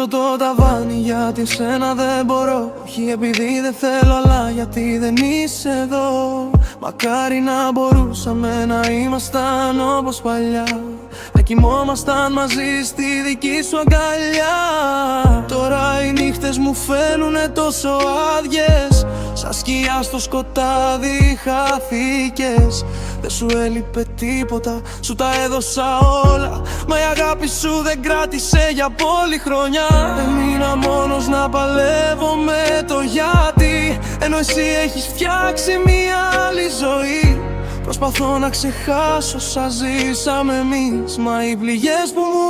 Σπάζω το ταβάνι γιατί εσένα δεν μπορώ. Όχι επειδή δεν θέλω αλλά γιατί δεν είσαι εδώ. Μακάρι να μπορούσαμε να ήμασταν όπως παλιά, να κοιμόμασταν μαζί στη δική σου αγκαλιά. Τώρα οι νύχτες μου φαίνουνε τόσο άδειες, σαν σκιά στο σκοτάδι χάθηκες. Δεν σου έλειπε τίποτα, σου τα έδωσα όλα, μα η αγάπη σου δεν κράτησε για πολλή χρονιά. Έμεινα μόνος να παλεύω με το γιατί, ενώ εσύ έχεις φτιάξει μια άλλη ζωή. Προσπαθώ να ξεχάσω όσα ζήσαμε εμείς, μα οι πληγές που μου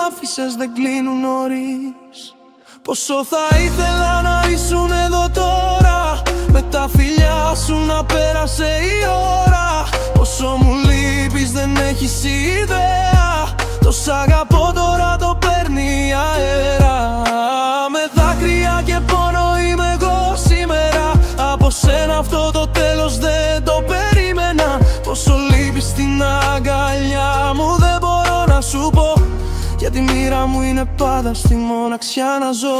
άφησες δεν κλείνουν νωρίς. Πόσο θα ήθελα να ήσουν εδώ τώρα, με τα φιλιά σου να πέρασε η ώρα. Πόσο μου λείπεις δεν έχεις ιδέα, το σ' αγαπώ τώρα το παίρνει αέρα. Με δάκρυα και πόνο είμαι εγώ σήμερα, από σένα αυτό το τέλος δεν το περίμενα. Πόσο λείπεις στην αγκαλιά μου δεν μπορώ να σου πω, γιατί η μοίρα μου είναι πάντα στη μοναξιά να ζω.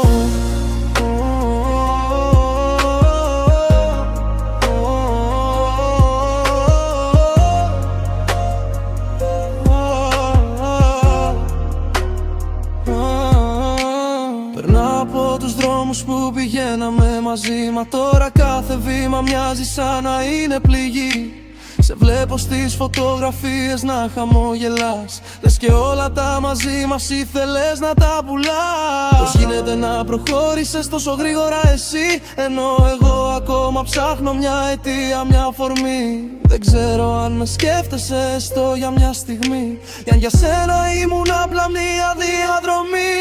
Περνάω από τους δρόμους που πηγαίναμε μαζί, μα τώρα κάθε βήμα μοιάζει σαν να είναι πληγή. Σε βλέπω στις φωτογραφίες να χαμογελάς, λες και όλα τα μαζί μας ήθελες να τα πουλάς. Πώς γίνεται να προχώρησες τόσο γρήγορα εσύ, ενώ εγώ ακόμα ψάχνω μια αιτία, μια αφορμή. Δεν ξέρω αν με σκέφτεσαι έστω για μια στιγμή, ή αν για σένα ήμουν απλά μια διαδρομή.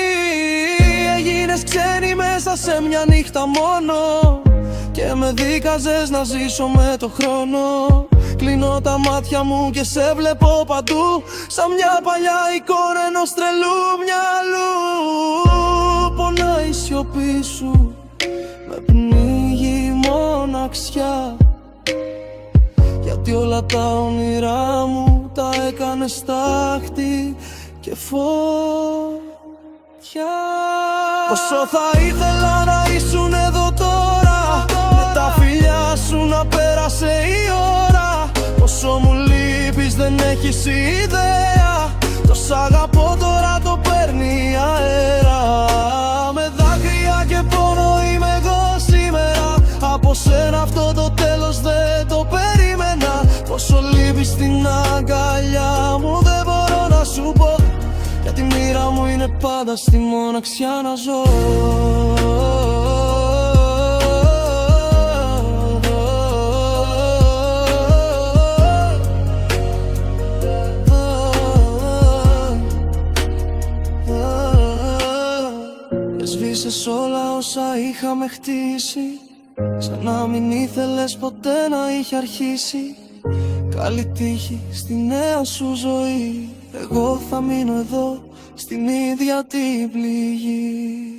Έγινες ξένη μέσα σε μια νύχτα μόνο, και με δίκαζες να ζήσω με το χρόνο. Κλείνω τα μάτια μου και σε βλέπω παντού, σαν μια παλιά εικόνα ενός τρελού μυαλού. Πονάει η σιωπή σου, με πνίγει η μοναξιά, γιατί όλα τα όνειρά μου τα έκανες στάχτη και φωτιά. Πόσο θα ήθελα να ήσουν εδώ τώρα, με τα φιλιά σου να πέρασε η ώρα. Πόσο μου λείπεις δεν έχεις ιδέα, το σ' αγαπώ τώρα το παίρνει αέρα. Με δάκρυα και πόνο είμαι εγώ σήμερα, από σένα αυτό το τέλος δεν το περίμενα. Πόσο λείπεις στην αγκαλιά μου δεν μπορώ να σου πω, γιατί η μοίρα μου είναι πάντα στη μοναξιά να ζω. Σβήσες όλα όσα είχαμε χτίσει, σαν να μην ήθελες ποτέ να είχε αρχίσει. Καλή τύχη στη νέα σου ζωή, εγώ θα μείνω εδώ στην ίδια την πληγή.